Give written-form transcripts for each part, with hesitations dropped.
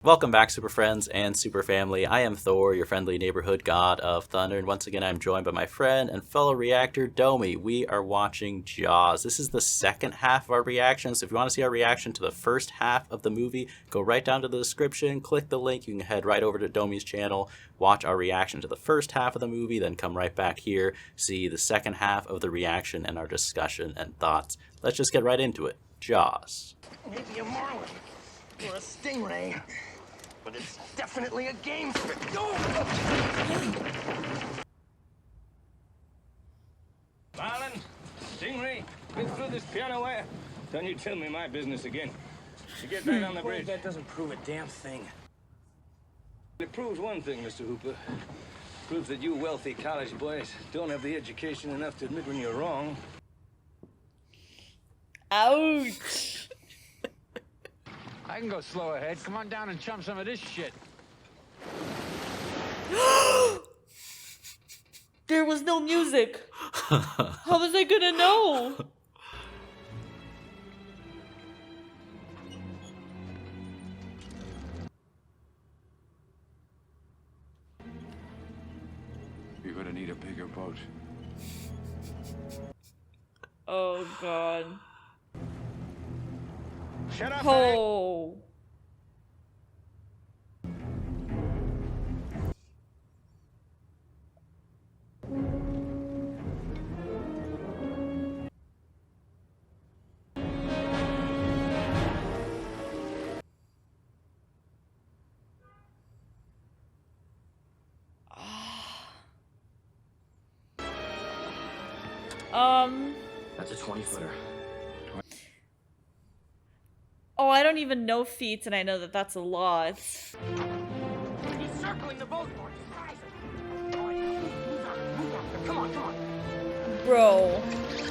Welcome back, Super Friends and Super Family. I am Thor, your friendly neighborhood god of thunder, and once again I'm joined by my friend and fellow reactor, Domi. We are watching Jaws. This is the second half of our reaction, so if you want to see our reaction to the first half of the movie, go right down to the description, click the link, you can head right over to Domi's channel, watch our reaction to the first half of the movie, then come right back here, see the second half of the reaction and our discussion and thoughts. Let's just get right into it. Jaws. Maybe a marlin or a stingray. But it's definitely a game for it. No! Marlin, Stingray, get through this piano wire. Don't you tell me my business again. You get back on the bridge. That doesn't prove a damn thing. It proves one thing, Mr. Hooper. It proves that you wealthy college boys don't have the education enough to admit when you're wrong. Ouch. I can go slow ahead. Come on down and chum some of this shit. There was no music. How was I gonna know? You're gonna need a bigger boat. Oh god. Shut up, Oh. That's a 20-footer. Oh, I don't even know feats, and I know that that's a lot. He's circling the boat for us. Move up. Come on. Bro.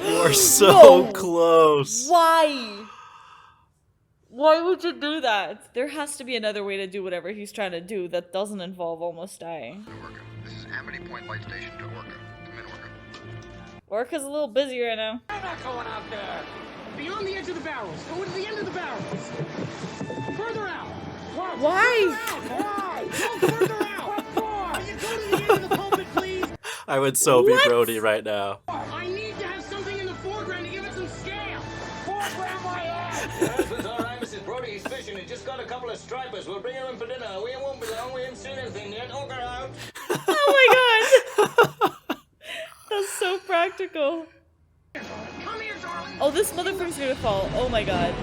You are so No. close. Why? Why would you do that? There has to be another way to do whatever he's trying to do that doesn't involve almost dying. Orca. This is Amity Point Light Station to Orca. Come in, Orca. Orca's a little busy right now. I'm not going out there. Beyond the edge of the barrels. Go to the end of the barrels. Further out. Why? Why? Go further out. What for? You go to the end of the pulpit, please. I would so be What? Brody right now. I need to have something in the foreground to give it some scale. Foreground my ass. That's all right, Mrs. Brody. He's fishing. He just got a couple of stripers. We'll bring him in for dinner. We won't be long. We haven't seen anything yet. Orca out. Oh my god! That's so practical. Come here, darling. Oh, this motherfucker's gonna fall. Oh my god.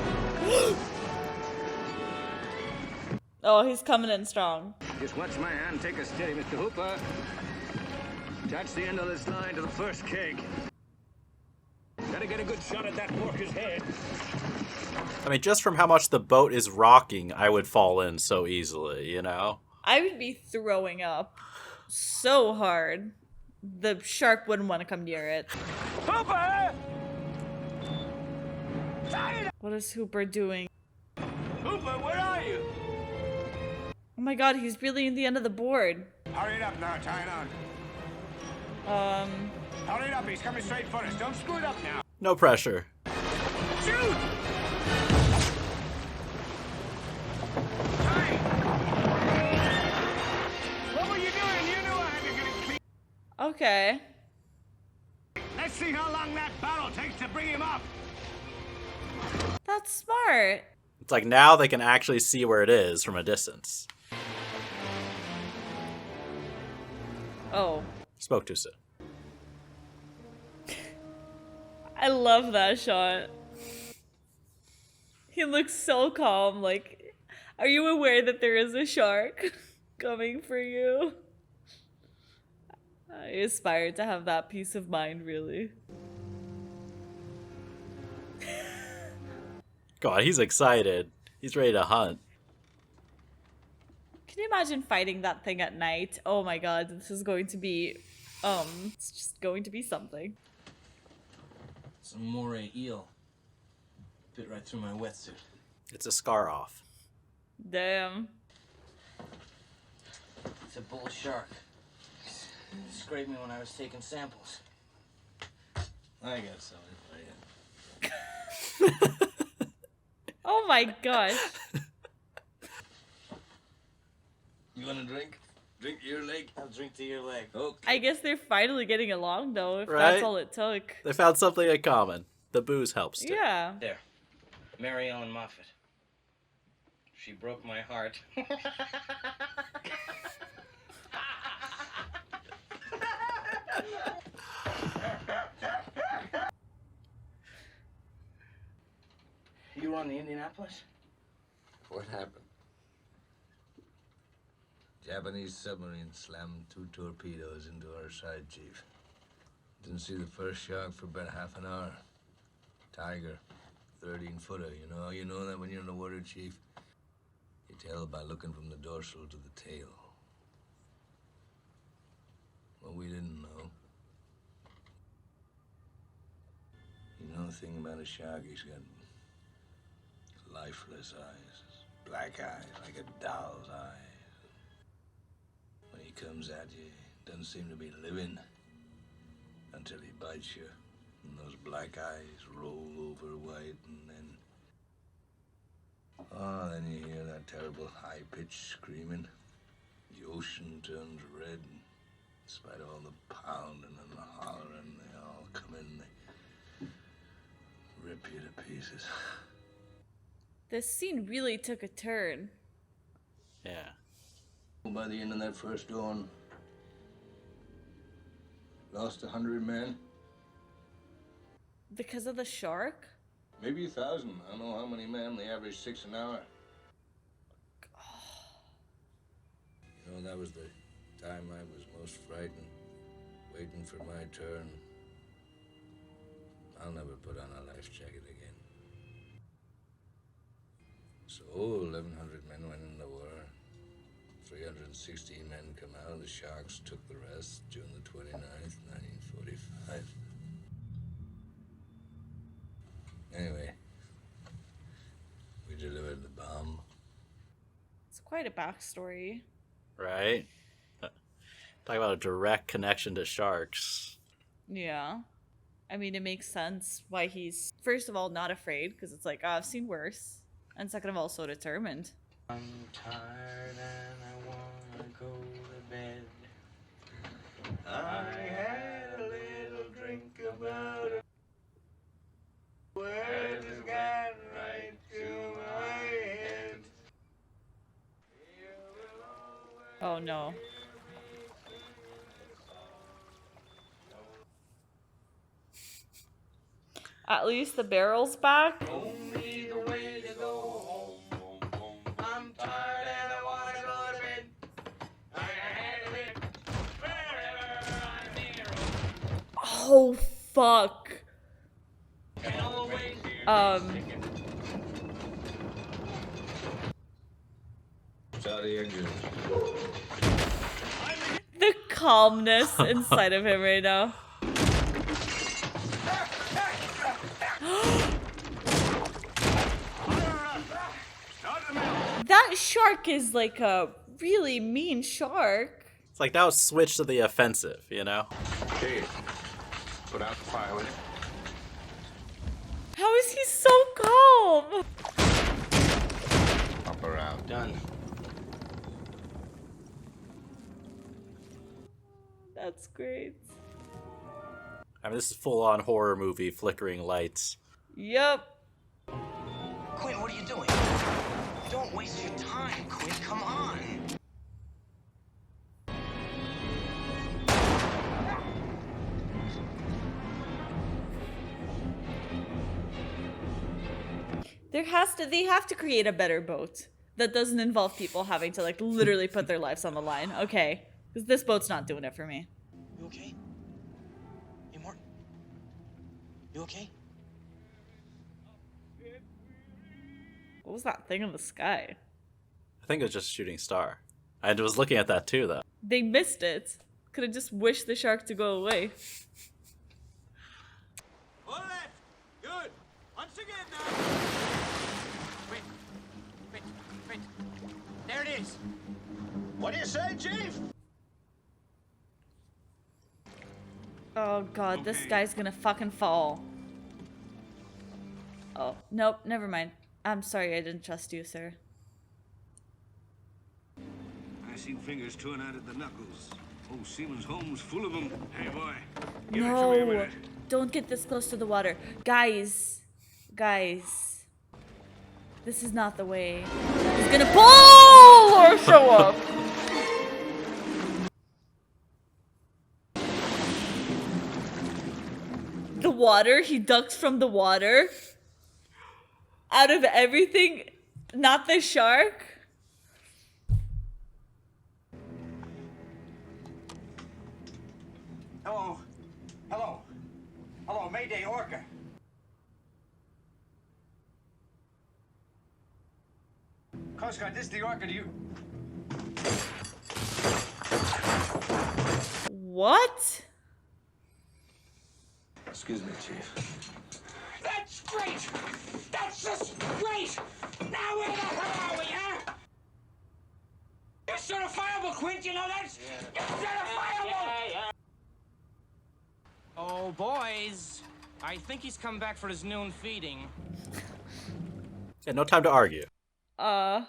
Oh, he's coming in strong. Just watch my hand. Take a steady, Mr. Hooper. Attach the end of this line to the first keg. Gotta get a good shot at that orca's head. I mean, just from how much the boat is rocking, I would fall in so easily, you know? I would be throwing up so hard. The shark wouldn't want to come near it. Hooper! What is Hooper doing? Hooper, where are you? Oh my god, he's really in the end of the board. Hurry it up now, tie it on. Hurry it up, he's coming straight for us. Don't screw it up now. No pressure. Shoot! What were you doing? You knew I had to get it clean. Okay. Let's see how long that barrel takes to bring him up. That's smart. It's like now they can actually see where it is from a distance. Oh. Spoke too soon. I love that shot. He looks so calm, like, are you aware that there is a shark coming for you? I aspire to have that peace of mind, really. God, he's excited. He's ready to hunt. Can you imagine fighting that thing at night? Oh my god, this is going to be, it's just going to be something. Some moray eel. Bit right through my wetsuit. It's a scar off. Damn. It's a bull shark. Scraped me when I was taking samples. I got something for you. Oh my gosh. gonna drink? Drink to your leg? I'll drink to your leg. Okay. I guess they're finally getting along, though, if Right? that's all it took. They found something in common. The booze helps too. Yeah. There. Mary Ellen Moffat. She broke my heart. You were on the Indianapolis? What happened? Japanese submarine slammed 2 torpedoes into our side, Chief. Didn't see the first shark for about half an hour. Tiger, 13-footer. You know that when you're in the water, Chief? You tell by looking from the dorsal to the tail. Well, we didn't know. You know the thing about a shark? He's got lifeless eyes, black eyes, like a doll's eyes. When he comes at you, he doesn't seem to be living until he bites you. And those black eyes roll over white, and then you hear that terrible high-pitched screaming. The ocean turns red, and in spite of all the pounding and the hollering, they all come in, they rip you to pieces. This scene really took a turn. Yeah. By the end of that first dawn, lost 100 men. Because of the shark? Maybe 1,000. I don't know how many men. They average 6 an hour. That was the time I was most frightened, waiting for my turn. I'll never put on a life jacket again. So 1,100 men went in the war. 316 men come out. The Sharks took the rest June the 29th, 1945. Anyway, we delivered the bomb. It's quite a backstory. Right? Talk about a direct connection to sharks. Yeah. I mean, it makes sense why he's, first of all, not afraid, because it's like, oh, I've seen worse. And second of all, so determined. I'm tired and I wanna go to bed. I had a little drink about it. Words just got right to my head. Oh no. At least the barrel's back. Only the way to go home. I'm tired and I wanna go to bed. I had a bit wherever I'm here. Oh fuck. And always Sorry, I'm good. the calmness inside of him right now. That shark is like a really mean shark. It's like now switch to the offensive, you know? Okay. Put out the fire with it. How is he so calm? Up or out. done. That's great. I mean, this is full-on horror movie, flickering lights. Yep. Quint, what are you doing? Don't waste your time, Quint. Come on. They have to create a better boat that doesn't involve people having to like literally put their lives on the line. Okay. Because this boat's not doing it for me. You okay? Hey, Martin. You okay? What was that thing in the sky? I think it was just a shooting star. I was looking at that too, though. They missed it. Could have just wished the shark to go away. Pull left. Good. Once again now. Wait. There it is. What do you say, Chief? Oh god, this guy's gonna fucking fall. Oh, nope, never mind. I'm sorry I didn't trust you, sir. This greasing fingers torn out at the knuckles. Old Seaman's home's full of them. Hey, boy. Give it to me a No, minute. don't get this close to the water. Guys. This is not the way. He's gonna pull or show up. The water, he ducks from the water. Out of everything, not the shark. Hello. Hello. Hello, Mayday Orca. Coast Guard, this is the Orca. Do you... What? Excuse me, Chief. That's great! That's just great! Now where the hell are we, huh? You're certifiable, Quint, you know that? You're certifiable! Oh, boys. I think he's come back for his noon feeding. Yeah, no time to argue. I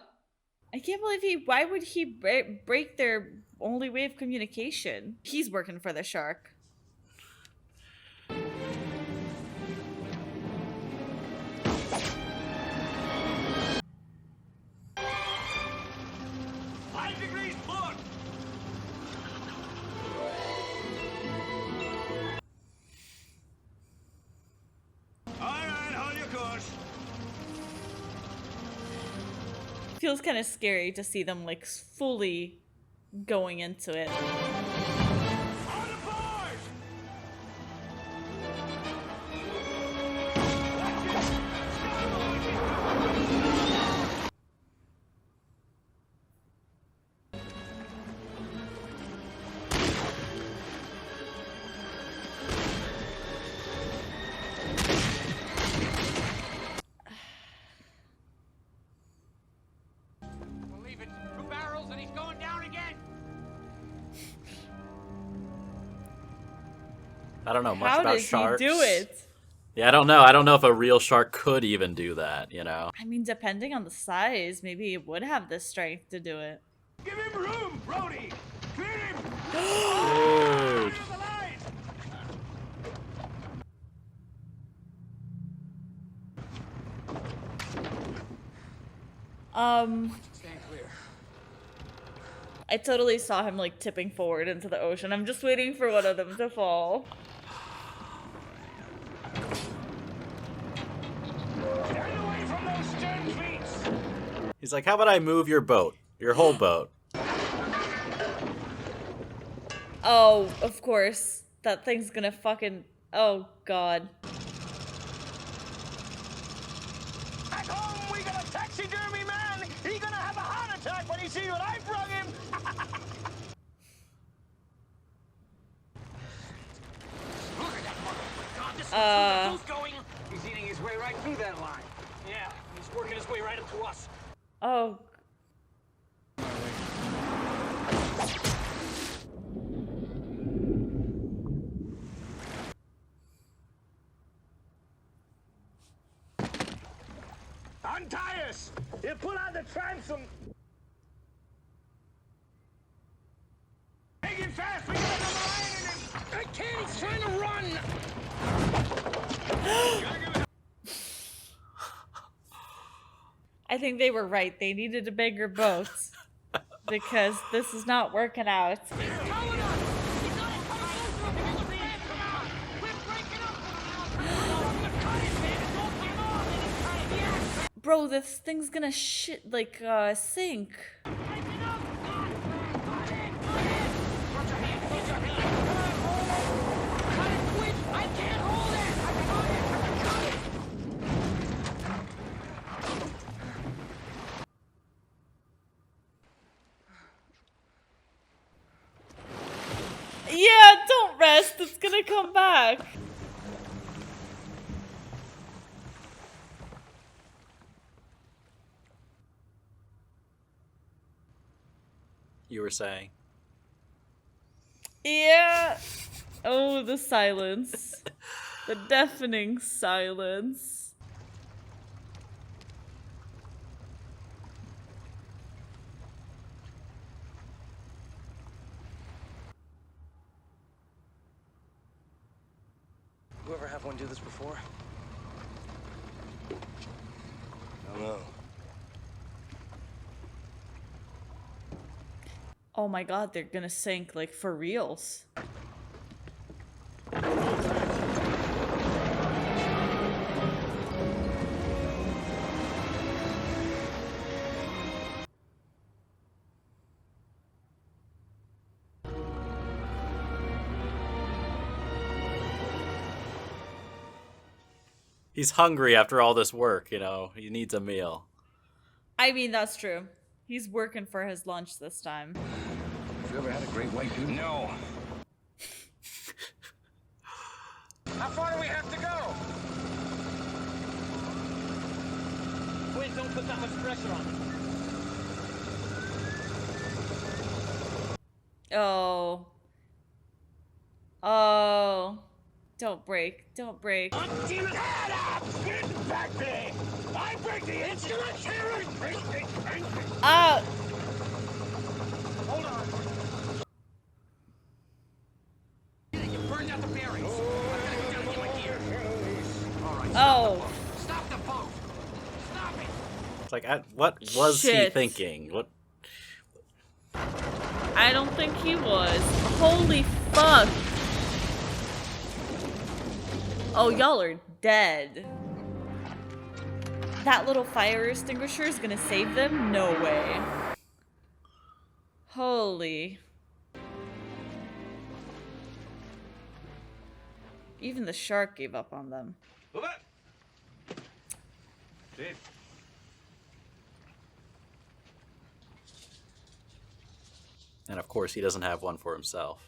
can't believe why would he break their only way of communication? He's working for the shark. 5 degrees port! All right, hold your course. Feels kind of scary to see them like fully going into it. On the board! We're leaving 2 barrels and he's going down again! I don't know much How about does sharks. he do it? Yeah, I don't know. I don't know if a real shark could even do that, you know? I mean, depending on the size, maybe it would have the strength to do it. Give him room, Brody! Clear him! Dude. Clear the line! Stand clear. I totally saw him like tipping forward into the ocean. I'm just waiting for one of them to fall. Stand away from those stern cleats! He's like, how about I move your boat? Your whole boat. Oh, of course. That thing's gonna fucking... Oh, God. At home, we got a taxidermy man! He gonna have a heart attack when he see what I brung him! Look at that motherfucker! God, this Uh. who's going? He's eating his way right through that line. Yeah, he's working his way right up to us. Oh. Untie us! You pull out the transom! Make him fast! We got another line in him! I can't, he's trying to run! I think they were right. They needed a bigger boat. Because this is not working out. He's towing us! He's on it! Come over! Because of the end! Come on! We're breaking up! We're gonna cut it, man! It won't come on! And it's kind of... Yes! Bro, this thing's gonna sink. Breaking up! Cut it! Cut it! Put your hand! Put your hand! Come on, hold it! Cut it, Quint! I can't hold it! Cut it! Cut it! Yeah, don't rest. It's gonna come back. You were saying. Yeah. Oh, the silence. The deafening silence. ever have one do this before? I don't know. Oh my god, they're gonna sink, like, for reals. He's hungry after all this work, you know. He needs a meal. I mean, that's true. He's working for his lunch this time. Have you ever had a great white dude? No. How far do we have to go? Quint, don't put that much pressure on me. Oh. Oh. Don't break. Don't break. Damn it! Head up! Get back there! I break the instruments here! Ah! Hold on. You burned out the bearings. I've got to go down and get my gear. All right. Oh. Stop the boat. Stop it. It's like, what was he Shit. thinking? What? I don't think he was. Holy fuck. Oh, y'all are dead. That little fire extinguisher is gonna save them? No way. Holy. Even the shark gave up on them. Move it! Chief. And of course, he doesn't have one for himself.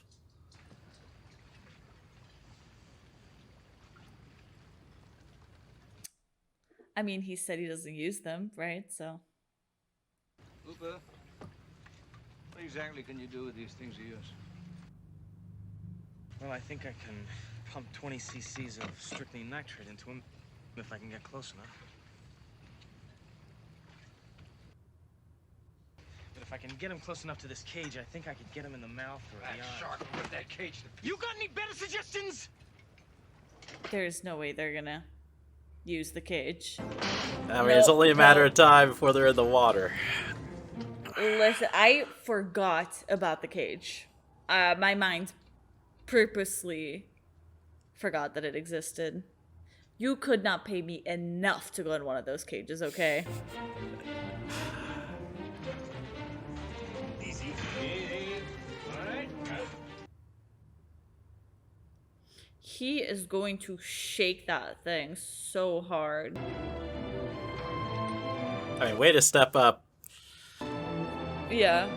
I mean, he said he doesn't use them, right? So. Hooper, what exactly can you do with these things of yours? Well, I think I can pump 20 cc's of strychnine nitrate into him if I can get close enough. But if I can get him close enough to this cage, I think I could get him in the mouth or That the eye. shark will rip that cage to You got any better suggestions? There's no way they're gonna use the cage. I mean, it's only a matter of time before they're in the water. Listen, I forgot about the cage. My mind purposely forgot that it existed. You could not pay me enough to go in one of those cages, okay? Easy. Easy. All right. He is going to shake that thing so hard. I mean, way to step up. Yeah.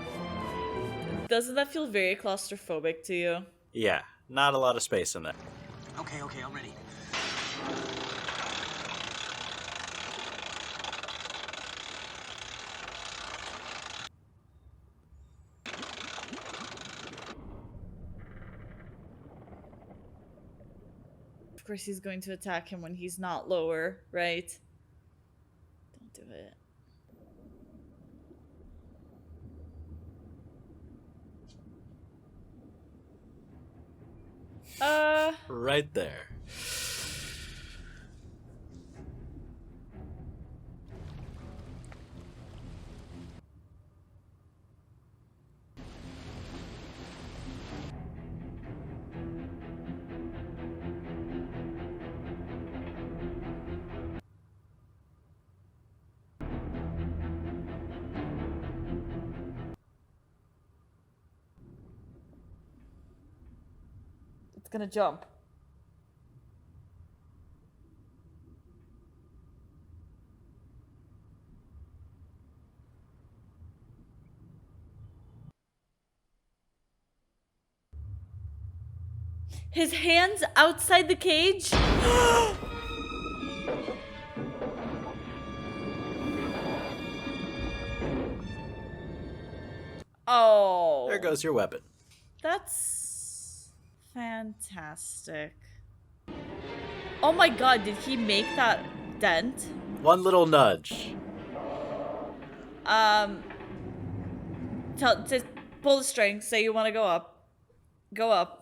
Doesn't that feel very claustrophobic to you? Yeah, not a lot of space in there. Okay, I'm ready. Of course he's going to attack him when he's not lower, right? Don't do it. Right there. It's gonna jump. His hands outside the cage? Oh. There goes your weapon. That's fantastic. Oh my god, did he make that dent? One little nudge. Just pull the string. Say you want to go up. Go up.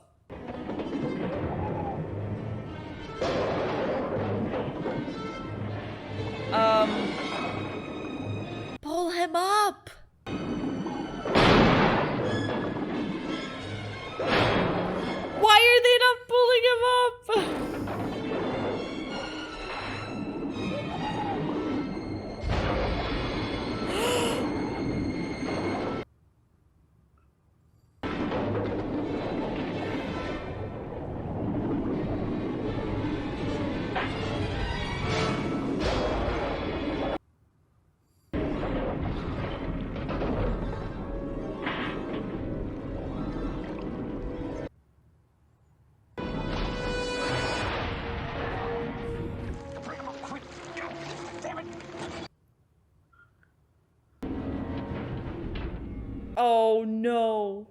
Oh no.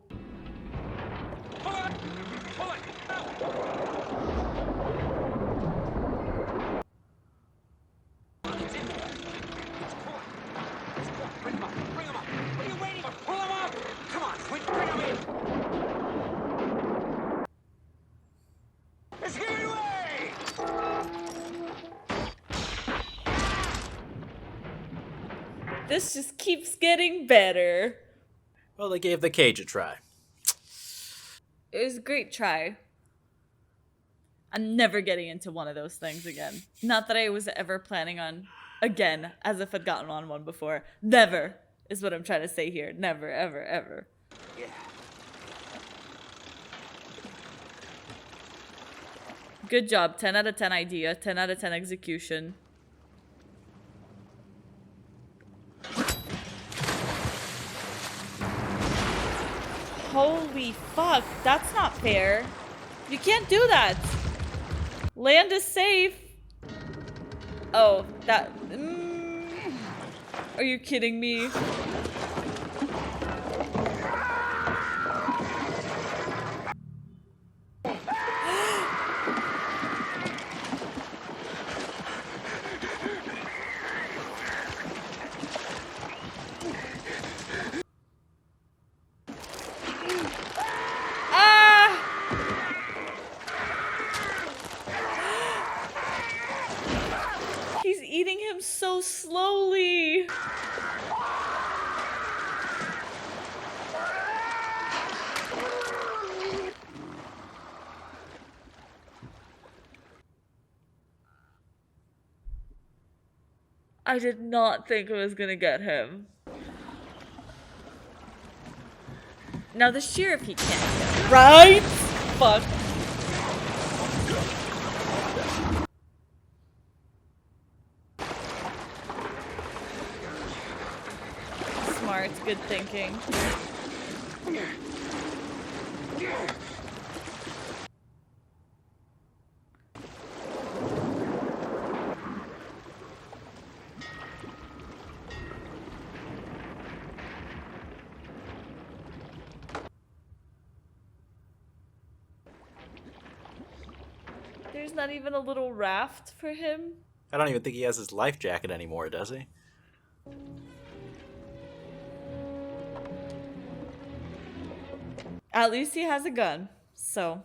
Pull it! Pull it! Bring him up. Bring him up. What are you waiting for? Pull him up. Come on, Quint, bring him in. It's getting away! This just keeps getting better. Well, they gave the cage a try. It was a great try. I'm never getting into one of those things again. Not that I was ever planning on again, as if I'd gotten on one before. Never is what I'm trying to say here. Never, ever, ever. Yeah. Good job. 10 out of 10 idea. 10 out of 10 execution. Holy fuck. That's not fair. You can't do that. Land is safe. Oh, that... Are you kidding me? He's eating him so slowly. I did not think it was gonna get him. Now the sheriff he can't get. Right? Fuck. Smart, good thinking. There's not even a little raft for him. I don't even think he has his life jacket anymore, does he? At least he has a gun, so.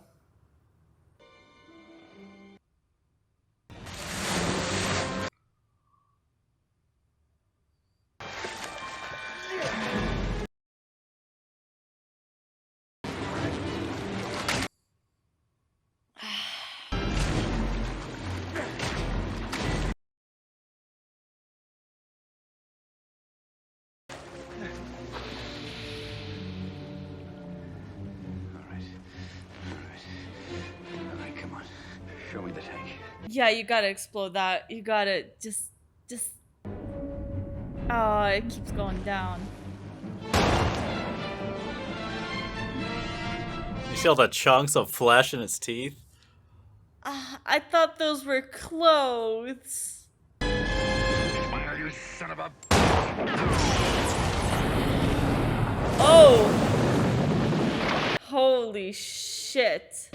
Alright, come on. Show me the tank. Yeah, you gotta explode that. You gotta just. Oh, it keeps going down. You see all the chunks of flesh in his teeth? I thought those were clothes. Smile, you son of a... Oh! Holy shit.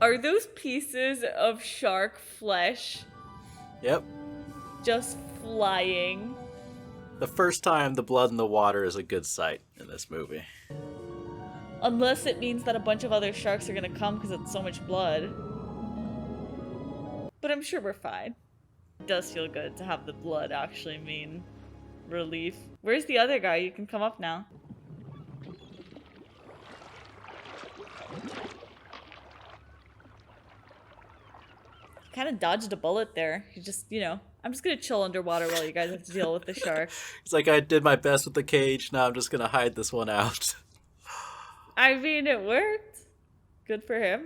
Are those pieces of shark flesh Yep. just flying? The first time the blood in the water is a good sight in this movie. Unless it means that a bunch of other sharks are gonna come because it's so much blood. But I'm sure we're fine. It does feel good to have the blood actually mean relief. Where's the other guy? You can come up now. Kind of dodged a bullet there. He just, I'm just gonna chill underwater while you guys have to deal with the shark. He's like, I did my best with the cage, now I'm just gonna hide this one out. I mean, it worked. Good for him.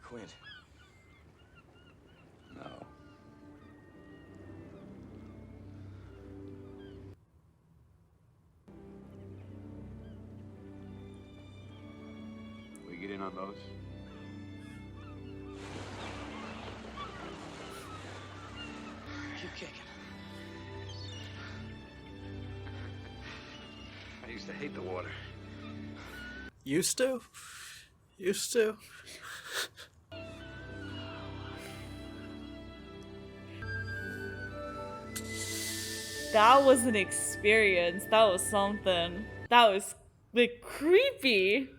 Quint. No. We get in on those? Keep kicking. I used to hate the water. Used to? Used to? That was an experience. That was something. That was like creepy.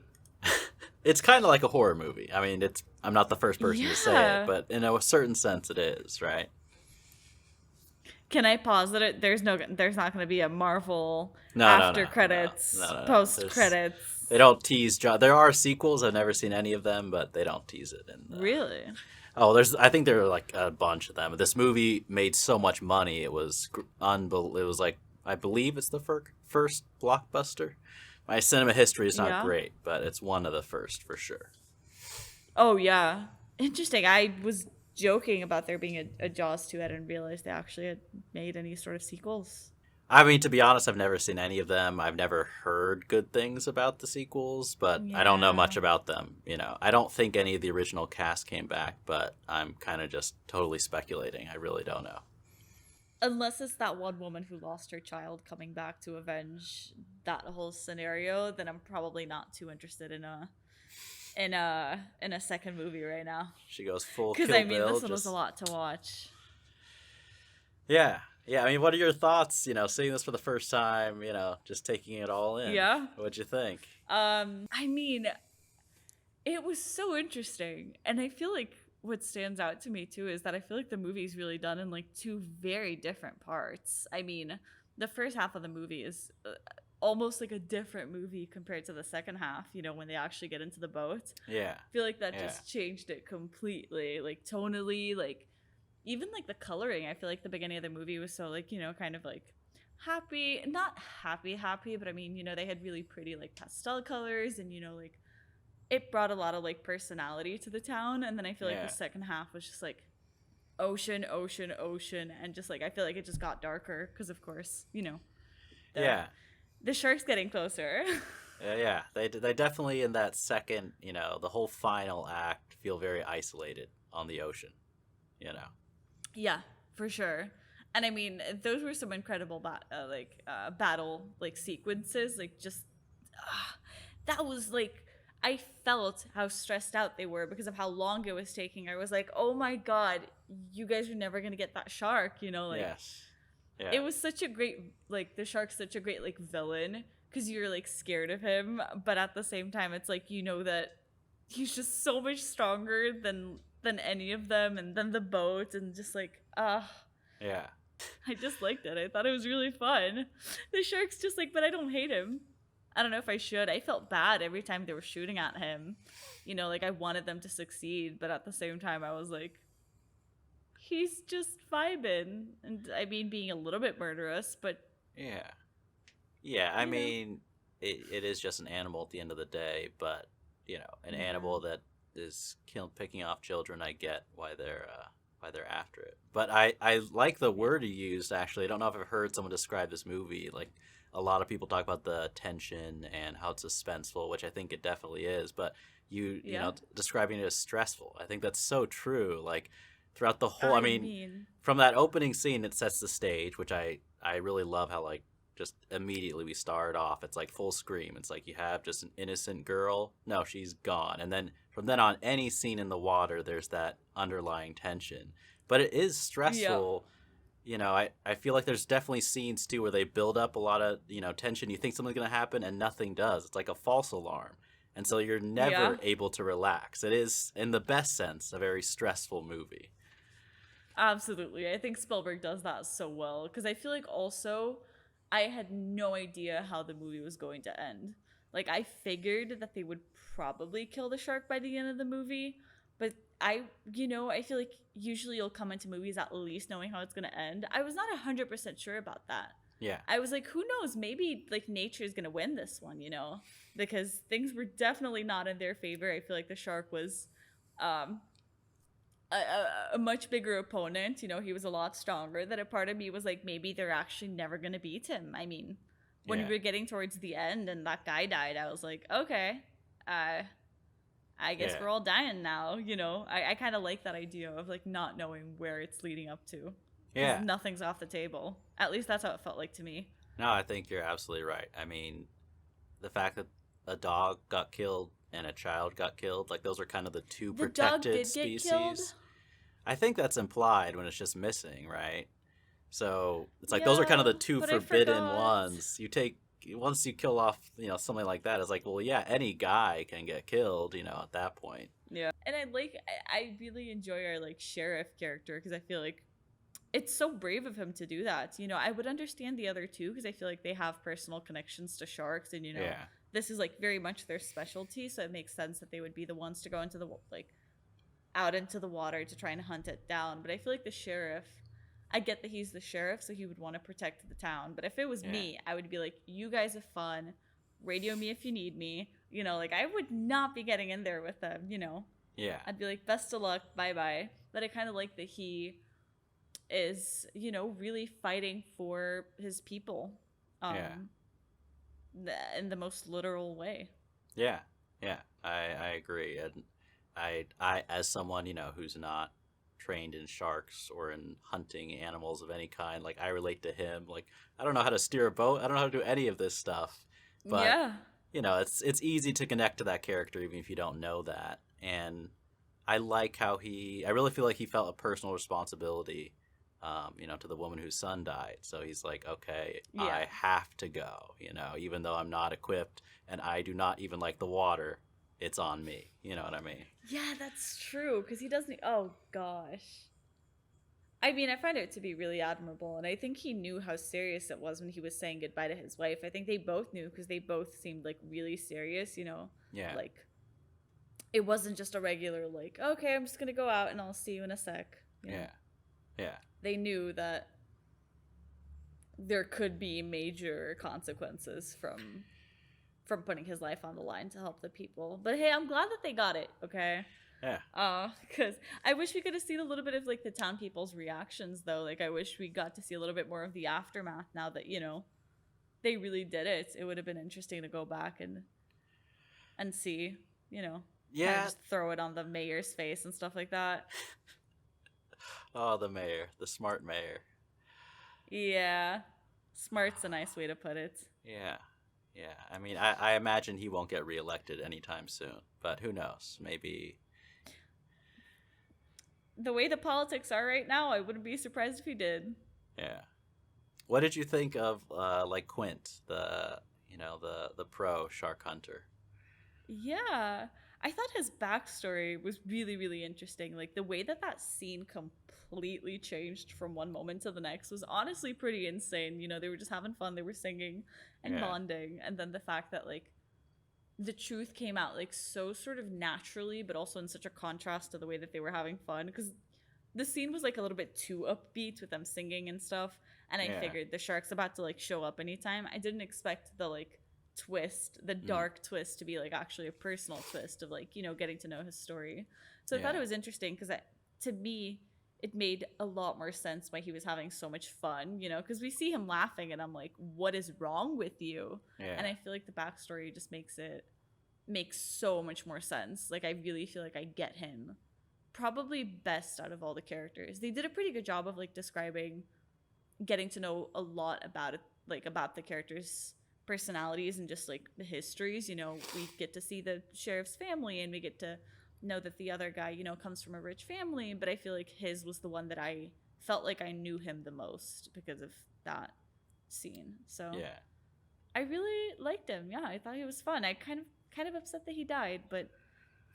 It's kind of like a horror movie. I mean, I'm not the first person to say Yeah. it, but in a certain sense it is, right? Can I posit it? There's not going to be a Marvel No, after credits, no. post credits. They don't tease There are sequels. I've never seen any of them, but they don't tease it. Really? Oh, I think there are like a bunch of them. This movie made so much money. It was It was like, I believe it's the first blockbuster. My cinema history is not Yeah. great, but it's one of the first for sure. Oh yeah, interesting. I was joking about there being a Jaws 2. I didn't realize they actually had made any sort of sequels. I mean, to be honest, I've never seen any of them. I've never heard good things about the sequels, but I don't know Yeah. much about them. I don't think any of the original cast came back, but I'm kind of just totally speculating. I really don't know. Unless it's that one woman who lost her child coming back to avenge that whole scenario, then I'm probably not too interested in a second movie right now. She goes full Kill Because Bill. this one was a lot to watch. Yeah. I mean, what are your thoughts? Seeing this for the first time. Just taking it all in. Yeah. What'd you think? I mean, it was so interesting, and I feel like what stands out to me too is that I feel like the movie's really done in like two very different parts. I mean, the first half of the movie is almost like a different movie compared to the second half, when they actually get into the boat. Yeah. I feel like that Yeah. just changed it completely, like tonally, like even like the coloring. I feel like the beginning of the movie was so like, kind of like happy, not happy, but I mean, they had really pretty like pastel colors, and like it brought a lot of like personality to the town. And then I feel like Yeah. the second half was just like ocean, and just like I feel like it just got darker because of course, the shark's getting closer. Yeah. They definitely in that second, the whole final act feel very isolated on the ocean. Yeah, for sure. And I mean, those were some incredible battle like sequences. Like just that was like I felt how stressed out they were because of how long it was taking. I was like, oh my god, you guys are never gonna get that shark. Yes. Yeah. It was such a great the shark's such a great like villain because you're like scared of him, but at the same time, it's like that he's just so much stronger than any of them, and then the boat, and just like Yeah. I just liked it. I thought it was really fun. The shark's just like, but I don't hate him. I don't know if I should. I felt bad every time they were shooting at him. Like I wanted them to succeed, but at the same time I was like, he's just vibing. And I mean, being a little bit murderous, but Yeah. I mean, it is just an animal at the end of the day, but an animal that is picking off children. I get why they're after it, but I like the word you used. Actually, I don't know if I've heard someone describe this movie. Like a lot of people talk about the tension and how it's suspenseful, which I think it definitely is. But you describing it as stressful, I think that's so true. Like throughout the whole, I mean, from that opening scene, it sets the stage, which I really love. How like just immediately we start off, it's like full scream. It's like you have just an innocent girl. No, she's gone. And then from then on, any scene in the water, there's that underlying tension. But it is stressful. I feel like there's definitely scenes too where they build up a lot of, tension. You think something's going to happen and nothing does. It's like a false alarm. And so you're never able to relax. It is, in the best sense, a very stressful movie. Absolutely. I think Spielberg does that so well because I feel like also I had no idea how the movie was going to end. Like I figured that they would probably kill the shark by the end of the movie, but I feel like usually you'll come into movies at least knowing how it's going to end. I was not 100% sure about that. Yeah. I was like, who knows? Maybe like nature is going to win this one, because things were definitely not in their favor. I feel like the shark was um a much bigger opponent. You know, he was a lot stronger. That a part of me was like, maybe they're actually never gonna beat him. I mean, when Yeah. we were getting towards the end and that guy died, I was like, okay, uh, I guess Yeah. we're all dying now. You know, I kind of like that idea of like not knowing where it's leading up to, because Yeah. nothing's off the table. At least that's how it felt like to me. No, I think you're absolutely right. I mean, the fact that a dog got killed and a child got killed, like those are kind of the two The dog protected did get killed. species. I think that's implied when it's just missing, right? So it's like those are kind of Yeah, the two but I forbidden forgot. ones. You take once you kill off, something like that. It's like, well, yeah, any guy can get killed, at that point. Yeah, and I really enjoy our like sheriff character because I feel like it's so brave of him to do that. You know, I would understand the other two because I feel like they have personal connections to sharks, and Yeah. this is like very much their specialty, so it makes sense that they would be the ones to go into the like out into the water to try and hunt it down. But I feel like the sheriff, I get that he's the sheriff, so he would want to protect the town. But if it was Yeah. me, I would be like, you guys have fun. Radio me if you need me. You know, like I would not be getting in there with them, you know. Yeah. I'd be like, best of luck, bye bye. But I kind of like that he is, you know, really fighting for his people. Yeah. In the most literal way. Yeah. Yeah. I agree. And I as someone, who's not trained in sharks or in hunting animals of any kind, like I relate to him. Like I don't know how to steer a boat. I don't know how to do any of this stuff. But Yeah. it's easy to connect to that character even if you don't know that. And I like how I really feel like he felt a personal responsibility, to the woman whose son died. So he's like, okay, Yeah. I have to go, even though I'm not equipped and I do not even like the water, it's on me. You know what I mean? Yeah, that's true. Because he doesn't. Oh, gosh. I mean, I find it to be really admirable. And I think he knew how serious it was when he was saying goodbye to his wife. I think they both knew because they both seemed like really serious, you know? Yeah. Like, it wasn't just a regular, like, okay, I'm just going to go out and I'll see you in a sec. You know? Yeah. Yeah. They knew that there could be major consequences from putting his life on the line to help the people. But hey, I'm glad that they got it, okay? Yeah. Because I wish we could have seen a little bit of like the town people's reactions though. Like I wish we got to see a little bit more of the aftermath now that, they really did it. It would have been interesting to go back and see, kinda Yeah. just throw it on the mayor's face and stuff like that. Oh, the mayor, the smart mayor. Yeah. Smart's a nice way to put it. Yeah. Yeah. I mean, I imagine he won't get reelected anytime soon, but who knows? Maybe. The way the politics are right now, I wouldn't be surprised if he did. Yeah. What did you think of like Quint, the pro shark hunter? Yeah. I thought his backstory was really, really interesting. Like the way that scene completely changed from one moment to the next was honestly pretty insane. You know, they were just having fun, they were singing and Yeah. bonding. And then the fact that like the truth came out like so sort of naturally, but also in such a contrast to the way that they were having fun. Because the scene was like a little bit too upbeat with them singing and stuff. And I Yeah. figured the shark's about to like show up anytime. I didn't expect the like twist, the dark twist, to be like actually a personal twist of like, getting to know his story. So I thought Yeah. it was interesting because to me, it made a lot more sense why he was having so much fun, because we see him laughing and I'm like, what is wrong with you? Yeah. And I feel like the backstory just makes so much more sense. Like I really feel like I get him probably best out of all the characters. They did a pretty good job of like describing, getting to know a lot about it, like about the characters' personalities and just like the histories. We get to see the sheriff's family and we get to know that the other guy, comes from a rich family, but I feel like his was the one that I felt like I knew him the most because of that scene. So Yeah. I really liked him. Yeah, I thought he was fun. I kind of upset that he died, but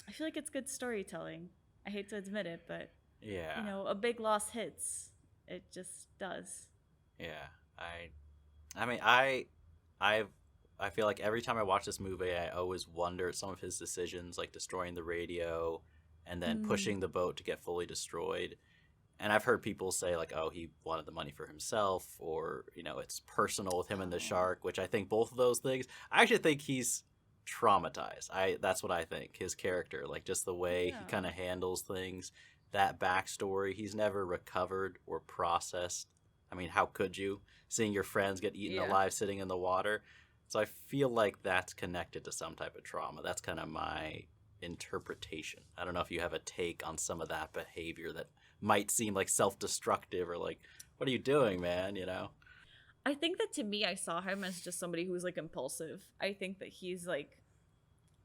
I feel like it's good storytelling. I hate to admit it, but Yeah. a big loss hits. It just does. Yeah. I mean, I feel like every time I watch this movie, I always wonder at some of his decisions, like destroying the radio and then pushing the boat to get fully destroyed. And I've heard people say like, oh, he wanted the money for himself, or it's personal with him and the shark, which I think both of those things. I actually think he's traumatized. That's what I think. His character, like just the way he Yeah. kind of handles things, that backstory, he's never recovered or processed. I mean, how could you? Seeing your friends get eaten Yeah. alive sitting in the water. So I feel like that's connected to some type of trauma. That's kind of my interpretation. I don't know if you have a take on some of that behavior that might seem like self-destructive or like, what are you doing, man? You know? I think that to me, I saw him as just somebody who was like impulsive. I think that he's like,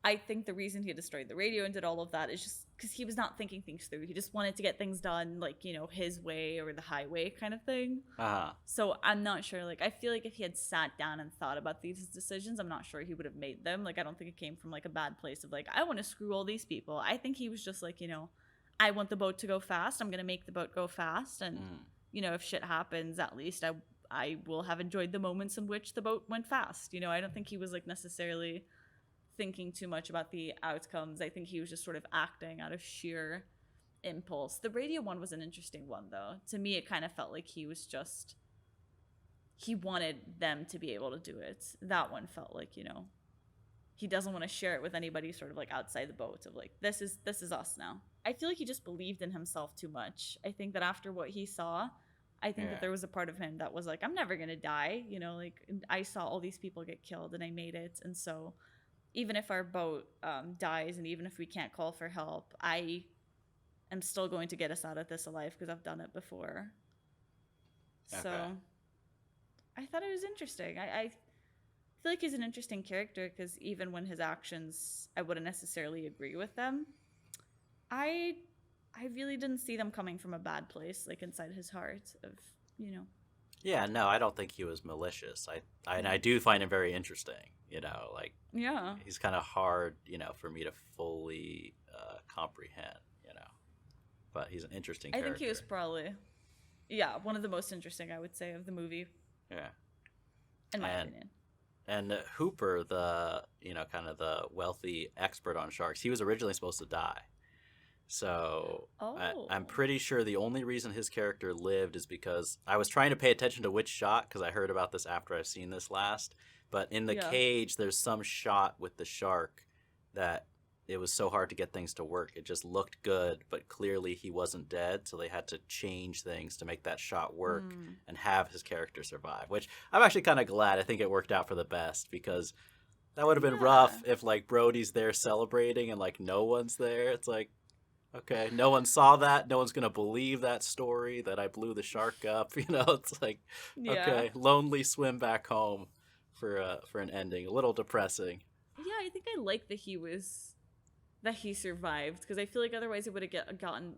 I think the reason he destroyed the radio and did all of that is just because he was not thinking things through. He just wanted to get things done, like, you know, his way or the highway kind of thing. Uh-huh. So I'm not sure. Like, I feel like if he had sat down and thought about these decisions, I'm not sure he would have made them. Like, I don't think it came from like a bad place of like, I want to screw all these people. I think he was just like, you know, I want the boat to go fast. I'm going to make the boat go fast. And, you know, if shit happens, at least I will have enjoyed the moments in which the boat went fast. You know, I don't think he was like necessarily thinking too much about the outcomes. I think he was just sort of acting out of sheer impulse. The radio one was an interesting one, though. To me, it kind of felt like he was just, he wanted them to be able to do it. That one felt like, you know, he doesn't want to share it with anybody sort of like outside the boat of like, this is us now. I feel like he just believed in himself too much. I think that after what he saw, I think that there was a part of him that was like, I'm never going to die. You know, like I saw all these people get killed and I made it. And so even if our boat dies and even if we can't call for help, I am still going to get us out of this alive because I've done it before. Okay. So I thought it was interesting. I feel like he's an interesting character because even when his actions, I wouldn't necessarily agree with them. I really didn't see them coming from a bad place, like inside his heart of, you know. Yeah, no, I don't think he was malicious. I do find him very interesting, you know, like Yeah. he's kind of hard, you know, for me to fully comprehend, you know. But he's an interesting I character. think he was probably, yeah, one of the most interesting, I would say, of the movie, Yeah. in my opinion. And Hooper, the, you know, kind of the wealthy expert on sharks, he was originally supposed to die. So I'm pretty sure the only reason his character lived is because I was trying to pay attention to which shot because I heard about this after I've seen this last. But in the cage, there's some shot with the shark that it was so hard to get things to work. It just looked good, but clearly he wasn't dead. So they had to change things to make that shot work and have his character survive, which I'm actually kind of glad. I think it worked out for the best because that would have been rough if like Brody's there celebrating and like no one's there. It's like, okay, no one saw that. No one's going to believe that story that I blew the shark up. You know, it's like, okay, lonely swim back home for an ending. A little depressing. Yeah, I think I like that he survived because I feel like otherwise it would have gotten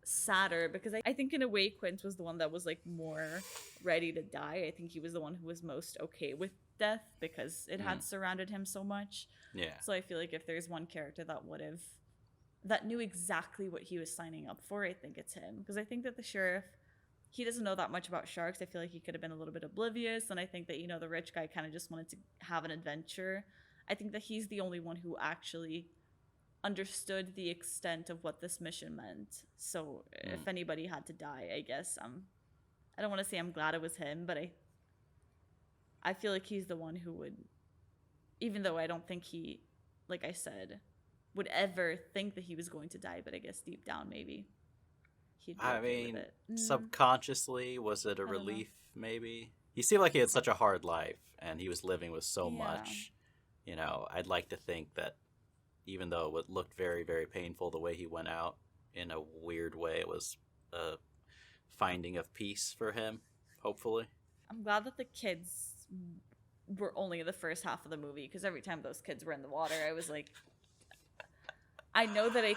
sadder because I think in a way Quint was the one that was like more ready to die. I think he was the one who was most okay with death because it had surrounded him so much. Yeah. So I feel like if there's one character that knew exactly what he was signing up for, I think it's him. Because I think that the sheriff, he doesn't know that much about sharks. I feel like he could have been a little bit oblivious. And I think that, you know, the rich guy kind of just wanted to have an adventure. I think that he's the only one who actually understood the extent of what this mission meant. So if anybody had to die, I guess I don't want to say I'm glad it was him, but I feel like he's the one who would, even though I don't think he, like I said, would ever think that he was going to die, but I guess deep down maybe he'd be okay with it. Subconsciously, was it a relief maybe? He seemed like he had such a hard life and he was living with so much. You know, I'd like to think that even though it looked very, very painful the way he went out, in a weird way, it was a finding of peace for him, hopefully. I'm glad that the kids were only in the first half of the movie because every time those kids were in the water, I was like, I know that I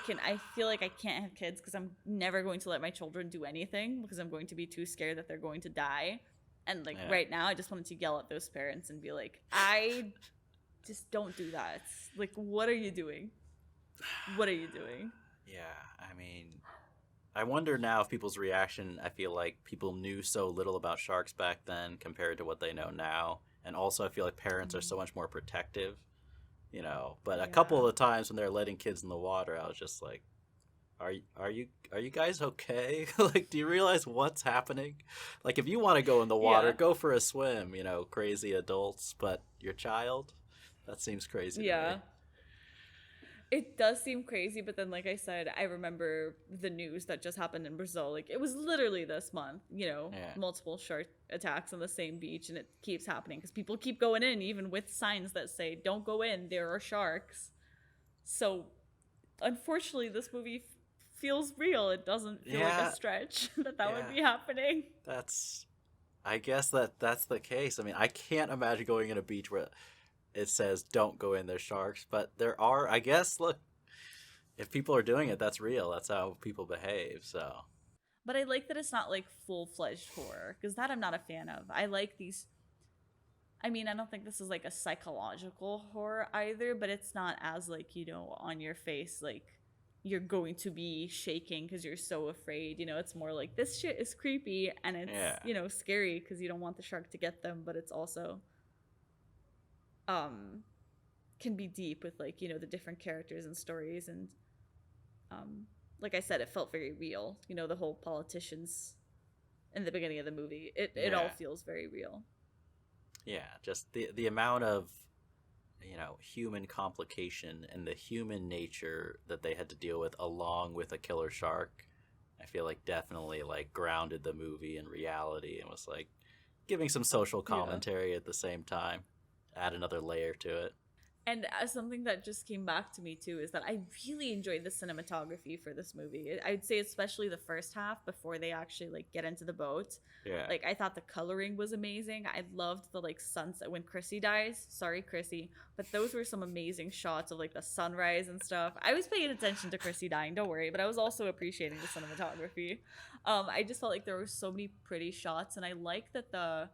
feel like I can't have kids because I'm never going to let my children do anything because I'm going to be too scared that they're going to die. And like right now, I just wanted to yell at those parents and be like, I just don't do that. Like, what are you doing? What are you doing? Yeah, I mean, I wonder now if people's reaction, I feel like people knew so little about sharks back then compared to what they know now. And also I feel like parents are so much more protective. You know, but a couple of the times when they're letting kids in the water, I was just like, are you guys okay? Like, do you realize what's happening? Like, if you want to go in the water, go for a swim, you know, crazy adults, but your child, That seems crazy to Yeah. me. It does seem crazy, but then, like I said, I remember the news that just happened in Brazil. Like, it was literally this month, Yeah. multiple shark attacks on the same beach, and it keeps happening because people keep going in, even with signs that say, don't go in, there are sharks. So, unfortunately, this movie feels real. It doesn't feel like a Yeah. stretch that would Yeah. be happening. I guess that's the case. I mean, I can't imagine going in a beach where it says don't go in, there's sharks, but there are, I guess, look, if people are doing it, that's real. That's how people behave, so. But I like that it's not like full-fledged horror, because that I'm not a fan of. I like these. I mean, I don't think this is like a psychological horror either, but it's not as like, on your face, like you're going to be shaking because you're so afraid. It's more like this shit is creepy and it's, Yeah. scary because you don't want the shark to get them, but it's also can be deep with like, the different characters and stories, and like I said, it felt very real. The whole politicians in the beginning of the movie. It all Yeah. feels very real. Yeah, just the amount of human complication and the human nature that they had to deal with along with a killer shark, I feel like definitely like grounded the movie in reality and was like giving some social commentary at the same time, add another layer to it. And something that just came back to me too is that I really enjoyed the cinematography for this movie. I'd say especially the first half before they actually like get into the boat. Yeah. Like I thought the coloring was amazing. I loved the like sunset when Chrissy dies. Sorry, Chrissy, but those were some amazing shots of like the sunrise and stuff. I was paying attention to Chrissy dying, don't worry, but I was also appreciating the cinematography. I just felt like there were so many pretty shots, and I like that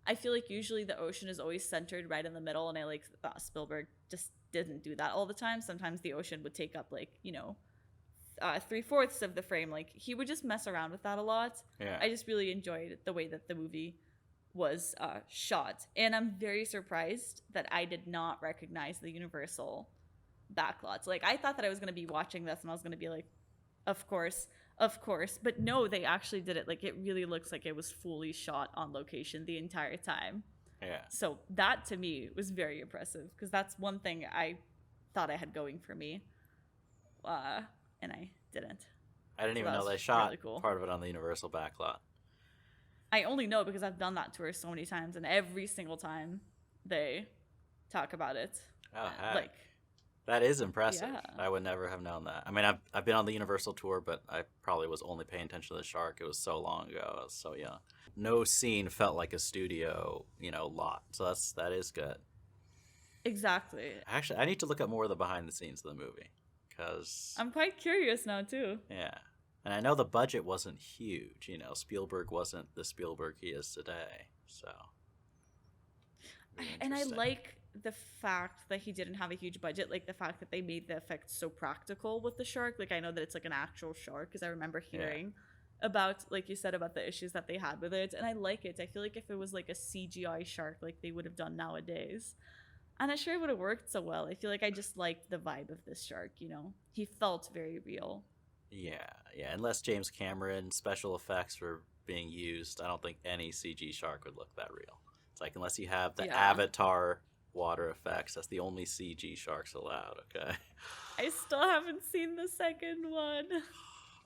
I feel like usually the ocean is always centered right in the middle, and I like that Spielberg just didn't do that all the time. Sometimes the ocean would take up like 3/4 of the frame. Like he would just mess around with that a lot. Yeah. I just really enjoyed the way that the movie was shot, and I'm very surprised that I did not recognize the Universal backlots. Like I thought that I was going to be watching this and I was going to be like, of course. But no, they actually did it. Like it really looks like it was fully shot on location the entire time. Yeah. So that to me was very impressive, because that's one thing I thought I had going for me. And I didn't. I didn't So even that know they was shot really cool. part of it on the Universal backlot. I only know because I've done that tour so many times, and every single time they talk about it. Oh, heck. Like That is impressive. Yeah. I would never have known that. I mean, I've been on the Universal tour, but I probably was only paying attention to the shark. It was so long ago. I was so young. No scene felt like a studio, lot. So that is good. exactly. Actually, I need to look up more of the behind the scenes of the movie because I'm quite curious now too. yeah, and I know the budget wasn't huge. Spielberg wasn't the Spielberg he is today. So. And I Interesting. like the fact that he didn't have a huge budget, like the fact that they made the effects so practical with the shark. Like I know that it's like an actual shark, because I remember hearing about, like you said, about the issues that they had with it, and I like it. I feel like if it was like a CGI shark like they would have done nowadays, I'm not sure it would have worked so well. I feel like I just liked the vibe of this shark. He felt very real. Yeah. Unless James Cameron special effects were being used, I don't think any CG shark would look that real. It's like unless you have the Yeah. Avatar water effects, that's the only CG sharks allowed. Okay. I still haven't seen the second one.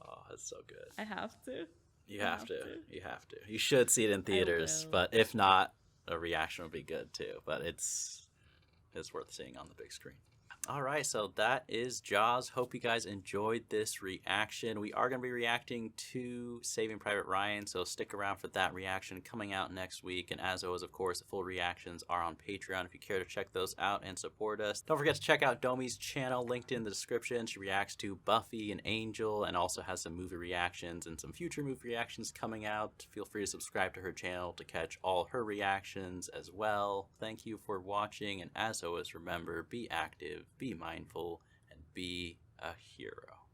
Oh, that's so good. I have to. You have to. You have to. You should see it in theaters, will. but if not, a reaction would be good too. But it's worth seeing on the big screen. All right, so that is Jaws. Hope you guys enjoyed this reaction. We are going to be reacting to Saving Private Ryan, so stick around for that reaction coming out next week. And as always, of course, the full reactions are on Patreon if you care to check those out and support us. Don't forget to check out Domi's channel, linked in the description. She reacts to Buffy and Angel and also has some movie reactions and some future movie reactions coming out. Feel free to subscribe to her channel to catch all her reactions as well. Thank you for watching, and as always, remember, be active, be mindful, and be a hero.